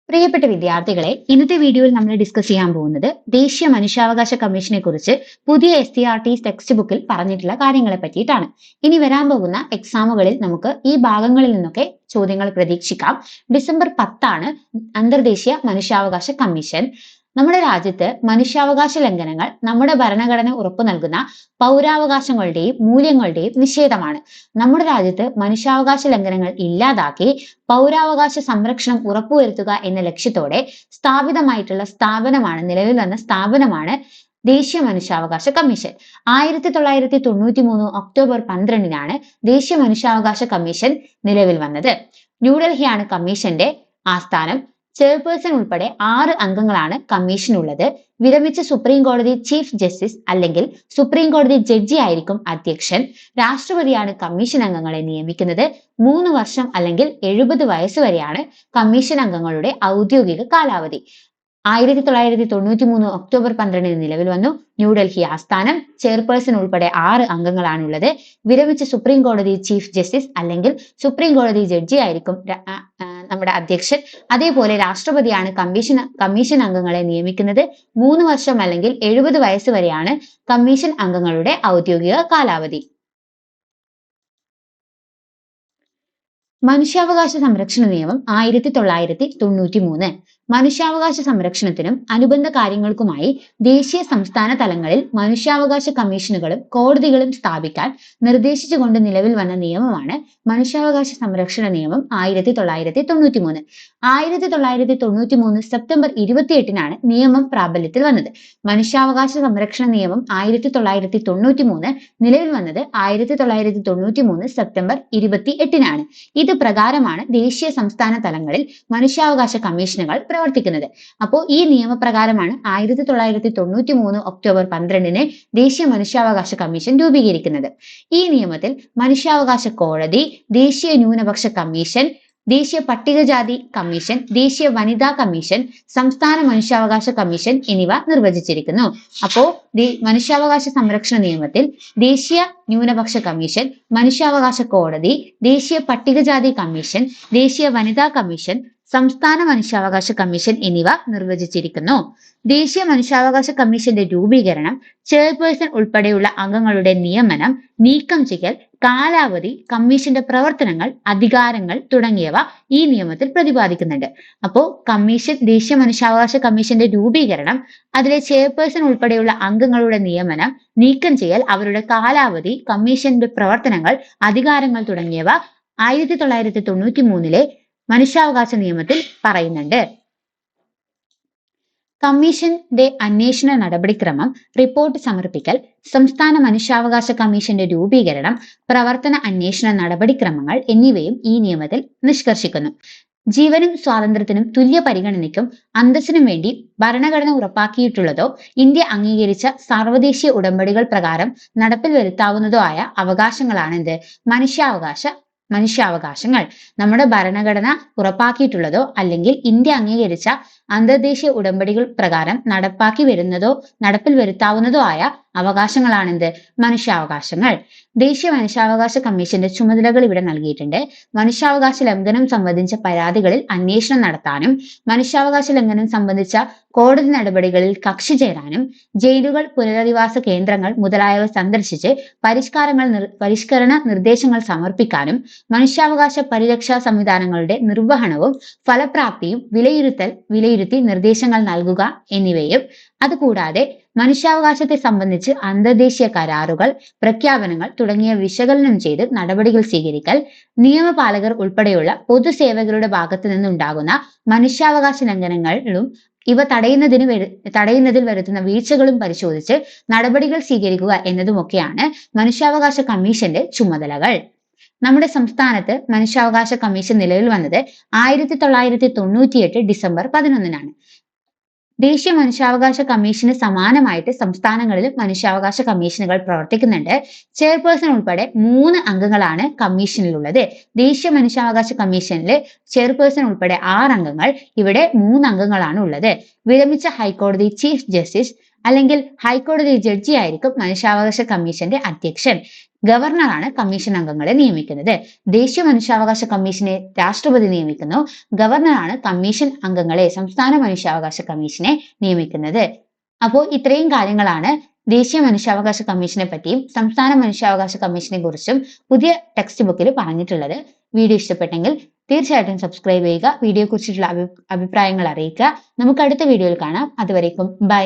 പ്രിയപ്പെട്ട വിദ്യാർത്ഥികളെ, ഇന്നത്തെ വീഡിയോയിൽ നമ്മൾ ഡിസ്കസ് ചെയ്യാൻ പോകുന്നത് ദേശീയ മനുഷ്യാവകാശ കമ്മീഷനെ കുറിച്ച് പുതിയ SCERT ടെക്സ്റ്റ് ബുക്കിൽ പറഞ്ഞിട്ടുള്ള കാര്യങ്ങളെ പറ്റിയിട്ടാണ്. ഇനി വരാൻ പോകുന്ന എക്സാമുകളിൽ നമുക്ക് ഈ ഭാഗങ്ങളിൽ നിന്നൊക്കെ ചോദ്യങ്ങൾ പ്രതീക്ഷിക്കാം. ഡിസംബർ 10 അന്തർദേശീയ മനുഷ്യാവകാശ കമ്മീഷൻ. നമ്മുടെ രാജ്യത്ത് മനുഷ്യാവകാശ ലംഘനങ്ങൾ നമ്മുടെ ഭരണഘടന ഉറപ്പു നൽകുന്ന പൗരാവകാശങ്ങളുടെയും മൂല്യങ്ങളുടെയും നിഷേധമാണ്. നമ്മുടെ രാജ്യത്ത് മനുഷ്യാവകാശ ലംഘനങ്ങൾ ഇല്ലാതാക്കി പൗരാവകാശ സംരക്ഷണം ഉറപ്പുവരുത്തുക എന്ന ലക്ഷ്യത്തോടെ നിലവിൽ വന്ന സ്ഥാപനമാണ് ദേശീയ മനുഷ്യാവകാശ കമ്മീഷൻ. 1993 ഒക്ടോബർ 12 ദേശീയ മനുഷ്യാവകാശ കമ്മീഷൻ നിലവിൽ വന്നത്. ന്യൂഡൽഹിയാണ് കമ്മീഷന്റെ ആസ്ഥാനം. ചെയർപേഴ്സൺ ഉൾപ്പെടെ 6 അംഗങ്ങളാണ് കമ്മീഷനുള്ളത്. വിരമിച്ച സുപ്രീം കോടതി ചീഫ് ജസ്റ്റിസ് അല്ലെങ്കിൽ സുപ്രീം കോടതി ജഡ്ജി ആയിരിക്കും അധ്യക്ഷൻ. രാഷ്ട്രപതിയാണ് കമ്മീഷൻ അംഗങ്ങളെ നിയമിക്കുന്നത്. 3 വർഷം അല്ലെങ്കിൽ 70 വയസ്സ് വരെയാണ് കമ്മീഷൻ അംഗങ്ങളുടെ ഔദ്യോഗിക കാലാവധി. 1993 ഒക്ടോബർ 12 നിലവിൽ വന്നു. ന്യൂഡൽഹി ആസ്ഥാനം. ചെയർപേഴ്സൺ ഉൾപ്പെടെ 6 അംഗങ്ങളാണുള്ളത്. വിരമിച്ച സുപ്രീം കോടതി ചീഫ് ജസ്റ്റിസ് അല്ലെങ്കിൽ സുപ്രീം കോടതി ജഡ്ജി ആയിരിക്കും നമ്മുടെ അധ്യക്ഷൻ. അതേപോലെ രാഷ്ട്രപതിയാണ് കമ്മീഷൻ അംഗങ്ങളെ നിയമിക്കുന്നത്. 3 വർഷം അല്ലെങ്കിൽ 70 വയസ്സ് വരെയാണ് കമ്മീഷൻ അംഗങ്ങളുടെ ഔദ്യോഗിക കാലാവധി. മനുഷ്യാവകാശ സംരക്ഷണ നിയമം 1993. മനുഷ്യാവകാശ സംരക്ഷണത്തിനും അനുബന്ധ കാര്യങ്ങൾക്കുമായി ദേശീയ സംസ്ഥാന തലങ്ങളിൽ മനുഷ്യാവകാശ കമ്മീഷനുകളും കോടതികളും സ്ഥാപിക്കാൻ നിർദ്ദേശിച്ചുകൊണ്ട് നിലവിൽ വന്ന നിയമമാണ് മനുഷ്യാവകാശ സംരക്ഷണ നിയമം 1993. 1993 സെപ്റ്റംബർ 28 നിയമം പ്രാബല്യത്തിൽ വന്നത്. മനുഷ്യാവകാശ സംരക്ഷണ നിയമം 1993 നിലവിൽ വന്നത് 1993 സെപ്റ്റംബർ 28 ഇത് പ്രകാരമാണ് ദേശീയ സംസ്ഥാന തലങ്ങളിൽ മനുഷ്യാവകാശ കമ്മീഷനുകൾ പ്രവർത്തിക്കുന്നത്. അപ്പോൾ ഈ നിയമപ്രകാരമാണ് 1993 ഒക്ടോബർ 12 ദേശീയ മനുഷ്യാവകാശ കമ്മീഷൻ രൂപീകരിക്കുന്നത്. ഈ നിയമത്തിൽ മനുഷ്യാവകാശ കോടതി, ദേശീയ ന്യൂനപക്ഷ കമ്മീഷൻ, ദേശീയ പട്ടികജാതി കമ്മീഷൻ, ദേശീയ വനിതാ കമ്മീഷൻ, സംസ്ഥാന മനുഷ്യാവകാശ കമ്മീഷൻ എന്നിവ നിർവചിച്ചിരിക്കുന്നു. അപ്പോ മനുഷ്യാവകാശ സംരക്ഷണ നിയമത്തിൽ ദേശീയ ന്യൂനപക്ഷ കമ്മീഷൻ, മനുഷ്യാവകാശ കോടതി, ദേശീയ പട്ടികജാതി കമ്മീഷൻ, ദേശീയ വനിതാ കമ്മീഷൻ, സംസ്ഥാന മനുഷ്യാവകാശ കമ്മീഷൻ എന്നിവ നിർവചിച്ചിരിക്കുന്നു. ദേശീയ മനുഷ്യാവകാശ കമ്മീഷന്റെ രൂപീകരണം, ചെയർപേഴ്സൺ ഉൾപ്പെടെയുള്ള അംഗങ്ങളുടെ നിയമനം, നീക്കം ചെയ്യൽ, കാലാവധി, കമ്മീഷന്റെ പ്രവർത്തനങ്ങൾ, അധികാരങ്ങൾ തുടങ്ങിയവ ഈ നിയമത്തിൽ പ്രതിപാദിക്കുന്നുണ്ട്. അപ്പോൾ ദേശീയ മനുഷ്യാവകാശ കമ്മീഷന്റെ രൂപീകരണം, അതിലെ ചെയർപേഴ്സൺ ഉൾപ്പെടെയുള്ള അംഗങ്ങളുടെ നിയമനം, നീക്കം ചെയ്യൽ, അവരുടെ കാലാവധി, കമ്മീഷന്റെ പ്രവർത്തനങ്ങൾ, അധികാരങ്ങൾ തുടങ്ങിയവ 1993 മനുഷ്യാവകാശ നിയമത്തിൽ പറയുന്നുണ്ട്. കമ്മീഷന്റെ അന്വേഷണ നടപടിക്രമം, റിപ്പോർട്ട് സമർപ്പിക്കൽ, സംസ്ഥാന മനുഷ്യാവകാശ കമ്മീഷന്റെ രൂപീകരണം, പ്രവർത്തന അന്വേഷണ നടപടിക്രമങ്ങൾ എന്നിവയും ഈ നിയമത്തിൽ നിഷ്കർഷിക്കുന്നു. ജീവനും സ്വാതന്ത്ര്യത്തിനും തുല്യ പരിഗണനയ്ക്കും അന്തസ്സിനും വേണ്ടി ഭരണഘടന ഉറപ്പാക്കിയിട്ടുള്ളതോ ഇന്ത്യ അംഗീകരിച്ച സാർവദേശീയ ഉടമ്പടികൾ പ്രകാരം നടപ്പിൽ വരുത്താവുന്നതോ ആയ അവകാശങ്ങളാണ് മനുഷ്യാവകാശങ്ങൾ. നമ്മുടെ ഭരണഘടന ഉറപ്പാക്കിയിട്ടുള്ളതോ അല്ലെങ്കിൽ ഇന്ത്യ അംഗീകരിച്ച അന്തർദേശീയ ഉടമ്പടികൾ പ്രകാരം നടപ്പിൽ വരുത്താവുന്നതോ ആയ അവകാശങ്ങളാണ് മനുഷ്യാവകാശങ്ങൾ. ദേശീയ മനുഷ്യാവകാശ കമ്മീഷന്റെ ചുമതലകൾ ഇവിടെ നൽകിയിട്ടുണ്ട്. മനുഷ്യാവകാശ ലംഘനം സംബന്ധിച്ച പരാതികളിൽ അന്വേഷണം നടത്താനും, മനുഷ്യാവകാശ ലംഘനം സംബന്ധിച്ച കോടതി നടപടികളിൽ കക്ഷി ചേരാനും, ജയിലുകൾ, പുനരധിവാസ കേന്ദ്രങ്ങൾ മുതലായവ സന്ദർശിച്ച് പരിഷ്കരണ നിർദ്ദേശങ്ങൾ സമർപ്പിക്കാനും, മനുഷ്യാവകാശ പരിരക്ഷാ സംവിധാനങ്ങളുടെ നിർവഹണവും ഫലപ്രാപ്തിയും വിലയിരുത്തി നിർദ്ദേശങ്ങൾ നൽകുക എന്നിവയും, അതുകൂടാതെ മനുഷ്യാവകാശത്തെ സംബന്ധിച്ച് അന്തർദേശീയ കരാറുകൾ, പ്രഖ്യാപനങ്ങൾ തുടങ്ങിയ വിശകലനം ചെയ്ത് നടപടികൾ സ്വീകരിക്കൽ, നിയമപാലകർ ഉൾപ്പെടെയുള്ള പൊതുസേവകരുടെ ഭാഗത്തു നിന്നുണ്ടാകുന്ന മനുഷ്യാവകാശ ലംഘനങ്ങളും ഇവ തടയുന്നതിൽ വരുത്തുന്ന വീഴ്ചകളും പരിശോധിച്ച് നടപടികൾ സ്വീകരിക്കുക എന്നതുമൊക്കെയാണ് മനുഷ്യാവകാശ കമ്മീഷന്റെ ചുമതലകൾ. നമ്മുടെ സംസ്ഥാനത്ത് മനുഷ്യാവകാശ കമ്മീഷൻ നിലവിൽ വന്നത് 1998 ഡിസംബർ 11 ദേശീയ മനുഷ്യാവകാശ കമ്മീഷന് സമാനമായിട്ട് സംസ്ഥാനങ്ങളിലും മനുഷ്യാവകാശ കമ്മീഷനുകൾ പ്രവർത്തിക്കുന്നുണ്ട്. ചെയർപേഴ്സൺ ഉൾപ്പെടെ 3 അംഗങ്ങളാണ് കമ്മീഷനിലുള്ളത്. ദേശീയ മനുഷ്യാവകാശ കമ്മീഷനിലെ ചെയർപേഴ്സൺ ഉൾപ്പെടെ 6 അംഗങ്ങൾ, ഇവിടെ 3 അംഗങ്ങളാണ് ഉള്ളത്. വിരമിച്ച ഹൈക്കോടതി ചീഫ് ജസ്റ്റിസ് അല്ലെങ്കിൽ ഹൈക്കോടതി ജഡ്ജി ആയിരിക്കും മനുഷ്യാവകാശ കമ്മീഷന്റെ അധ്യക്ഷൻ. ഗവർണറാണ് കമ്മീഷൻ അംഗങ്ങളെ നിയമിക്കുന്നത്. ദേശീയ മനുഷ്യാവകാശ കമ്മീഷനെ രാഷ്ട്രപതി നിയമിക്കുന്നു. ഗവർണറാണ് കമ്മീഷൻ അംഗങ്ങളെ, സംസ്ഥാന മനുഷ്യാവകാശ കമ്മീഷനെ നിയമിക്കുന്നത്. അപ്പോൾ ഇത്രയും കാര്യങ്ങളാണ് ദേശീയ മനുഷ്യാവകാശ കമ്മീഷനെ പറ്റിയും സംസ്ഥാന മനുഷ്യാവകാശ കമ്മീഷനെ കുറിച്ചും പുതിയ ടെക്സ്റ്റ് ബുക്കിൽ പറഞ്ഞിട്ടുള്ളത്. വീഡിയോ ഇഷ്ടപ്പെട്ടെങ്കിൽ തീർച്ചയായിട്ടും സബ്സ്ക്രൈബ് ചെയ്യുക. വീഡിയോയെ കുറിച്ചിട്ടുള്ള അഭിപ്രായങ്ങൾ അറിയിക്കുക. നമുക്ക് അടുത്ത വീഡിയോയിൽ കാണാം. അതുവരേക്കും ബൈ.